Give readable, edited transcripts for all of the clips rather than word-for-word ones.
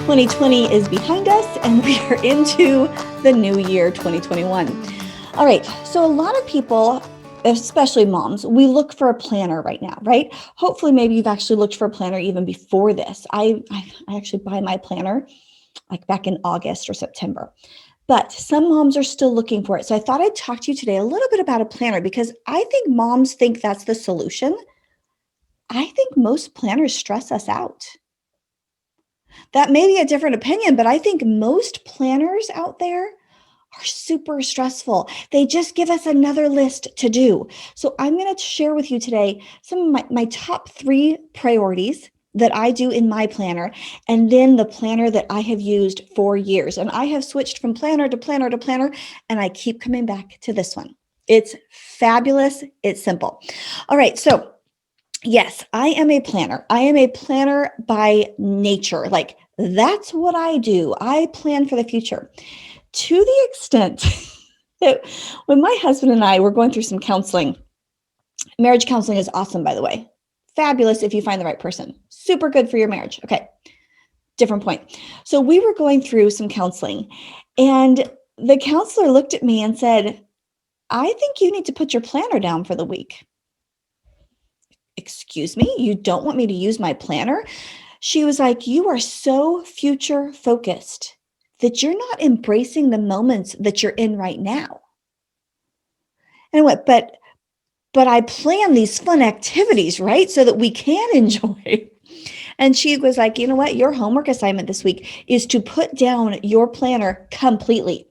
2020 is behind us and we are into the new year 2021. All right, so a lot of people, especially moms, we look for a planner right now, right? Hopefully maybe you've actually looked for a planner even before this. I actually buy my planner like back in August or September. But some moms are still looking for it. So I thought I'd talk to you today a little bit about a planner because I think moms think that's the solution. I think most planners stress us out. That may be a different opinion, but I think most planners out there are super stressful. They just give us another list to do. So I'm going to share with you today some of my top 3 priorities that I do in my planner, and then the planner that I have used for years. And I have switched from planner to planner to planner, and I keep coming back to this one. It's fabulous. It's simple. All right. So yes, I am a planner. I am a planner by nature. Like that's what I do. I plan for the future to the extent that when my husband and I were going through some counseling, marriage counseling is awesome, by the way. Fabulous if you find the right person. Super good for your marriage. Okay, different point. So we were going through some counseling, and the counselor looked at me and said, I think you need to put your planner down for the week. Excuse me, you don't want me to use my planner? She was like, you are so future focused that you're not embracing the moments that you're in right now. And I went, but I plan these fun activities, right? So that we can enjoy. And she was like, you know what? Your homework assignment this week is to put down your planner completely.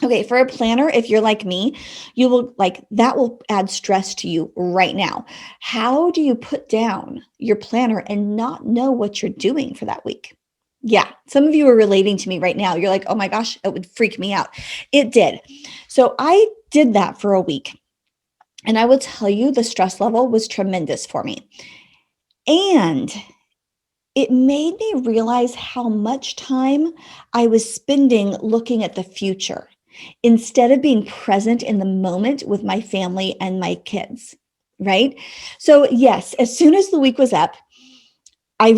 Okay, for a planner, if you're like me, you will that will add stress to you right now. How do you put down your planner and not know what you're doing for that week? Yeah, some of you are relating to me right now. You're like, oh my gosh, it would freak me out. It did. So I did that for a week. And I will tell you, the stress level was tremendous for me. And it made me realize how much time I was spending looking at the future instead of being present in the moment with my family and my kids, right? So yes, as soon as the week was up, I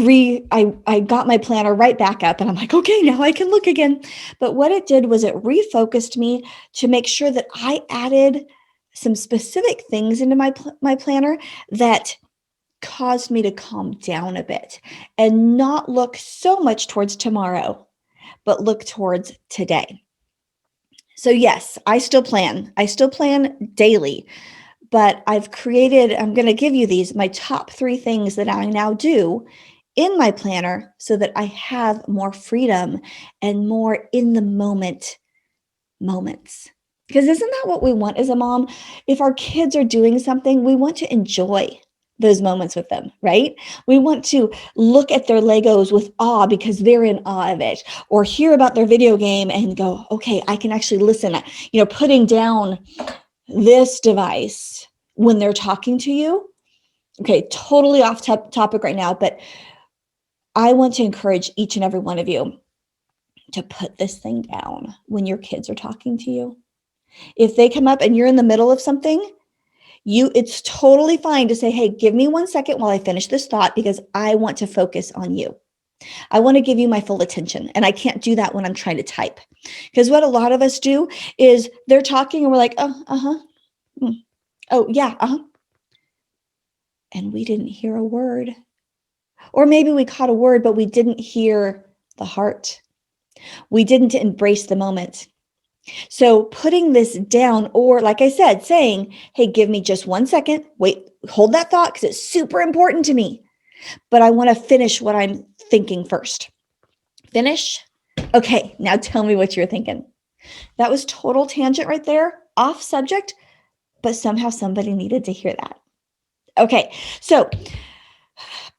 got my planner right back up and I'm like, okay, now I can look again. But what it did was it refocused me to make sure that I added some specific things into my planner that caused me to calm down a bit and not look so much towards tomorrow, but look towards today. So yes, I still plan. I still plan daily, but I'm going to give you my top 3 things that I now do in my planner so that I have more freedom and more in the moment moments. Because isn't that what we want as a mom? If our kids are doing something, we want to enjoy those moments with them, right? We want to look at their Legos with awe because they're in awe of it, or hear about their video game and go, okay, I can actually listen. Putting down this device when they're talking to you. Okay, totally off topic right now, but I want to encourage each and every one of you to put this thing down when your kids are talking to you. If they come up and you're in the middle of something, it's totally fine to say, hey, give me 1 second while I finish this thought because I want to focus on you. I want to give you my full attention. And I can't do that when I'm trying to type. Because what a lot of us do is they're talking and we're like, oh, uh-huh. Oh, yeah, uh-huh. And we didn't hear a word. Or maybe we caught a word, but we didn't hear the heart. We didn't embrace the moment. So putting this down, or like I said, saying, hey, give me just 1 second. Wait, hold that thought because it's super important to me. But I want to finish what I'm thinking first. Finish? Okay, now tell me what you're thinking. That was total tangent right there, off subject, but somehow somebody needed to hear that. Okay, so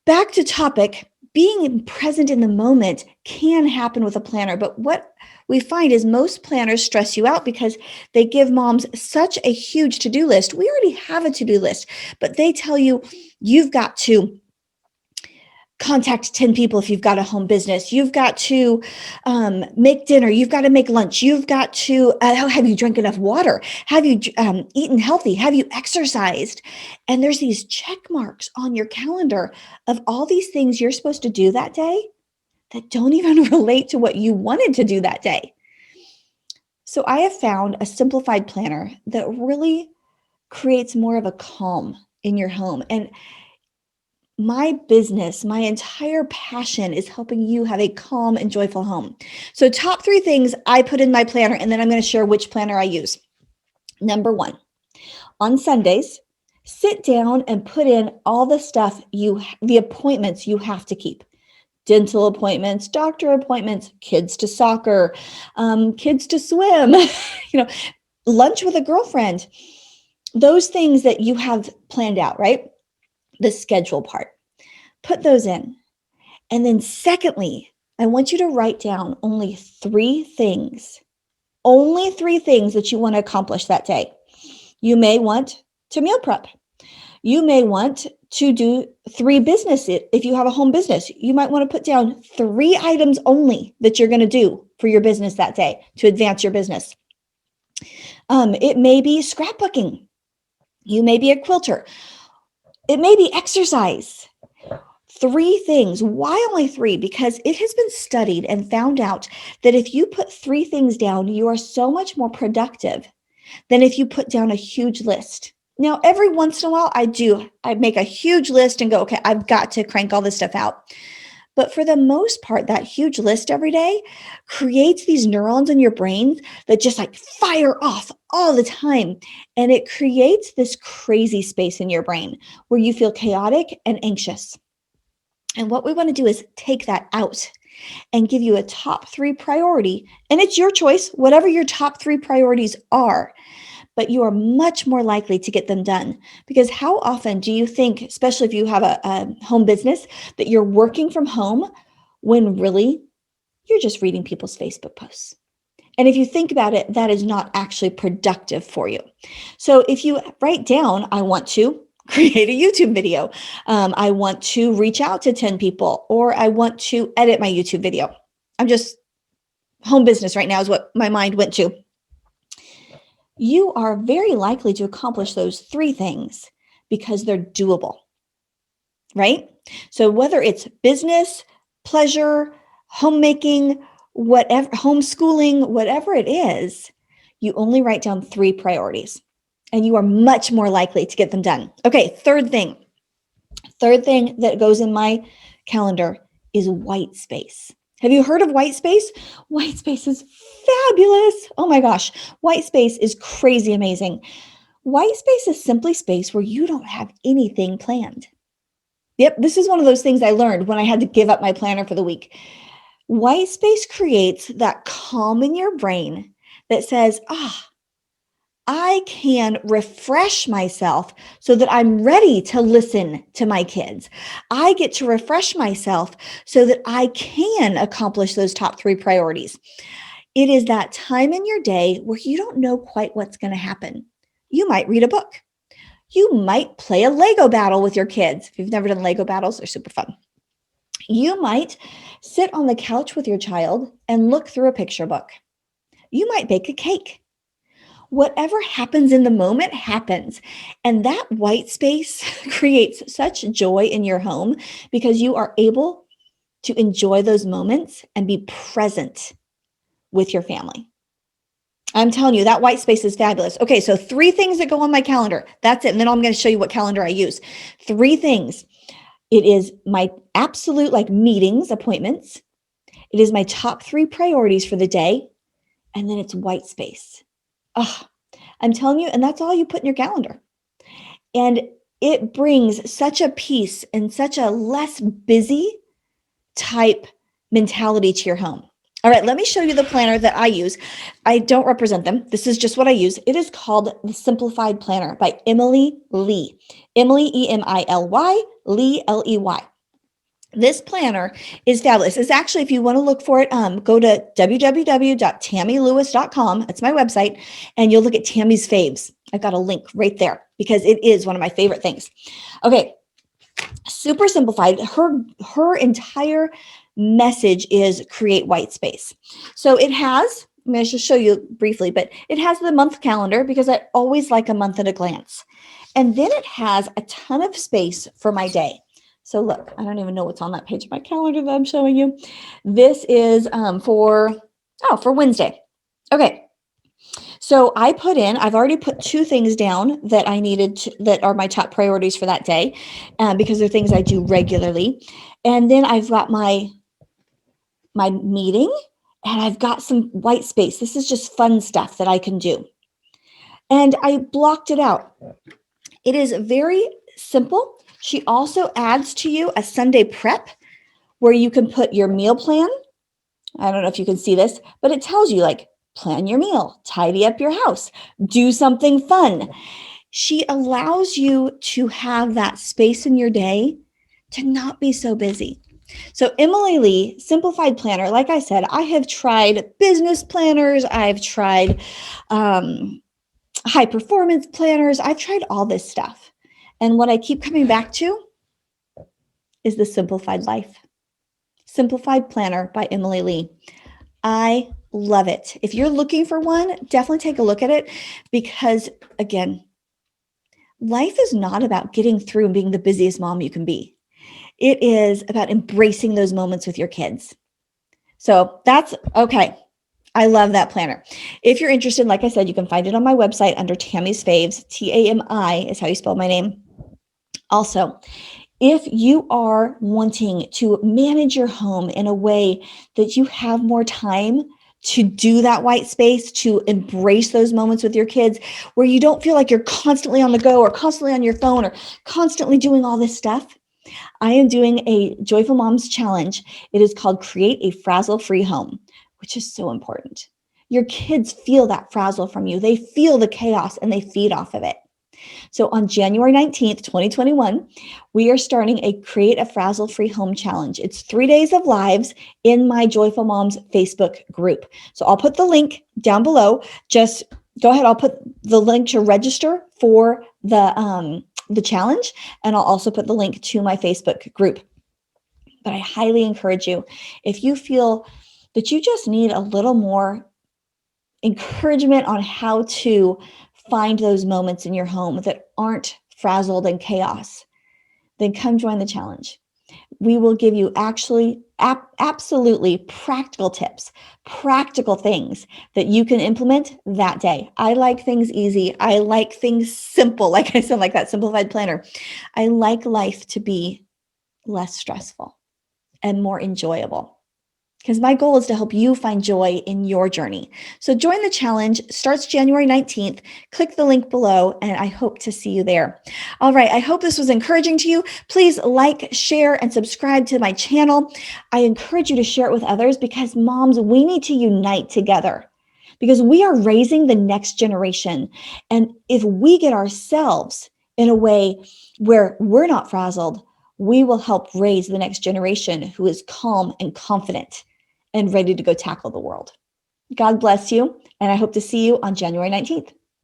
back to topic. Being present in the moment can happen with a planner, but what we find is most planners stress you out because they give moms such a huge to-do list. We already have a to-do list, but they tell you you've got to contact 10 people if you've got a home business. You've got to make dinner. You've got to make lunch. You've got to, have you drank enough water? Have you eaten healthy? Have you exercised? And there's these check marks on your calendar of all these things you're supposed to do that day. that don't even relate to what you wanted to do that day. So I have found a simplified planner that really creates more of a calm in your home. And my business, my entire passion is helping you have a calm and joyful home. So, top three things I put in my planner, and then I'm going to share which planner I use. Number one, on Sundays, sit down and put in all the stuff the appointments you have to keep. Dental appointments, doctor appointments, kids to soccer, kids to swim, lunch with a girlfriend, those things that you have planned out, right? The schedule part. Put those in. And then secondly, I want you to write down only three things that you want to accomplish that day. You may want to meal prep. You may want to do 3 businesses. If you have a home business, you might want to put down 3 items only that you're going to do for your business that day to advance your business. It may be scrapbooking. You may be a quilter. It may be exercise. 3 things. Why only 3? Because it has been studied and found out that if you put 3 things down, you are so much more productive than if you put down a huge list. Now, every once in a while, I make a huge list and go, okay, I've got to crank all this stuff out. But for the most part, that huge list every day creates these neurons in your brain that just like fire off all the time. And it creates this crazy space in your brain where you feel chaotic and anxious. And what we want to do is take that out and give you a top 3 priority. And it's your choice, whatever your top 3 priorities are. But you are much more likely to get them done. Because how often do you think, especially if you have a home business, that you're working from home when really you're just reading people's Facebook posts? And if you think about it, that is not actually productive for you. So if you write down, I want to create a YouTube video, I want to reach out to 10 people, or I want to edit my YouTube video. Home business right now is what my mind went to. You are very likely to accomplish those 3 things because they're doable, right? So whether it's business, pleasure, homemaking, whatever, homeschooling, whatever it is, you only write down 3 priorities and you are much more likely to get them done. Okay, third thing that goes in my calendar is white space. Have you heard of white space? White space is fabulous. Oh my gosh. White space is crazy amazing. White space is simply space where you don't have anything planned. Yep, this is one of those things I learned when I had to give up my planner for the week. White space creates that calm in your brain that says, I can refresh myself so that I'm ready to listen to my kids. I get to refresh myself so that I can accomplish those top 3 priorities. It is that time in your day where you don't know quite what's going to happen. You might read a book. You might play a Lego battle with your kids. If you've never done Lego battles, they're super fun. You might sit on the couch with your child and look through a picture book. You might bake a cake. Whatever happens in the moment happens. And that white space creates such joy in your home because you are able to enjoy those moments and be present with your family. I'm telling you, that white space is fabulous. Okay, so 3 things that go on my calendar. That's it. And then I'm going to show you what calendar I use. 3 things. It is my absolute meetings, appointments. It is my top 3 priorities for the day. And then it's white space. I'm telling you, and that's all you put in your calendar. And it brings such a peace and such a less busy type mentality to your home. All right, let me show you the planner that I use. I don't represent them. This is just what I use. It is called the Simplified Planner by Emily Lee. Emily, Emily, Lee, Ley. This planner is fabulous. It's actually, if you want to look for it, go to www.tamilewis.com. That's my website. And you'll look at Tami's faves. I've got a link right there because it is one of my favorite things. Okay. Super simplified. Her entire message is create white space. So it has, I'm going to just show you briefly, but it has the month calendar because I always like a month at a glance. And then it has a ton of space for my day. So look, I don't even know what's on that page of my calendar that I'm showing you. This is for Wednesday. Okay. So I've already put two things down that I needed that are my top priorities for that day, because they're things I do regularly. And then I've got my meeting, and I've got some white space. This is just fun stuff that I can do. And I blocked it out. It is very simple. She also adds to you a Sunday prep where you can put your meal plan. I don't know if you can see this, but it tells you like plan your meal, tidy up your house, do something fun. She allows you to have that space in your day to not be so busy. So Emily Lee, Simplified Planner, like I said, I have tried business planners. I've tried high performance planners. I've tried all this stuff. And what I keep coming back to is the Simplified Life. Simplified Planner by Emily Lee. I love it. If you're looking for one, definitely take a look at it because, again, life is not about getting through and being the busiest mom you can be. It is about embracing those moments with your kids. So that's okay. I love that planner. If you're interested, like I said, you can find it on my website under Tami's Faves. Tami is how you spell my name. Also, if you are wanting to manage your home in a way that you have more time to do that white space, to embrace those moments with your kids, where you don't feel like you're constantly on the go or constantly on your phone or constantly doing all this stuff, I am doing a Joyful Moms Challenge. It is called Create a Frazzle-Free Home, which is so important. Your kids feel that frazzle from you. They feel the chaos and they feed off of it. So on January 19th, 2021, we are starting a Create a Frazzle-Free Home Challenge. It's 3 days of lives in my Joyful Moms Facebook group. So I'll put the link down below. Just go ahead. I'll put the link to register for the challenge, and I'll also put the link to my Facebook group. But I highly encourage you, if you feel that you just need a little more encouragement on how to find those moments in your home that aren't frazzled and chaos, then come join the challenge. We will give you absolutely practical tips, practical things that you can implement that day. I like things easy. I like things simple. Like I said, like that simplified planner. I like life to be less stressful and more enjoyable, because my goal is to help you find joy in your journey. So join the challenge. Starts January 19th. Click the link below, and I hope to see you there. All right. I hope this was encouraging to you. Please like, share, and subscribe to my channel. I encourage you to share it with others because moms, we need to unite together because we are raising the next generation. And if we get ourselves in a way where we're not frazzled, we will help raise the next generation who is calm and confident and ready to go tackle the world. God bless you, and I hope to see you on January 19th.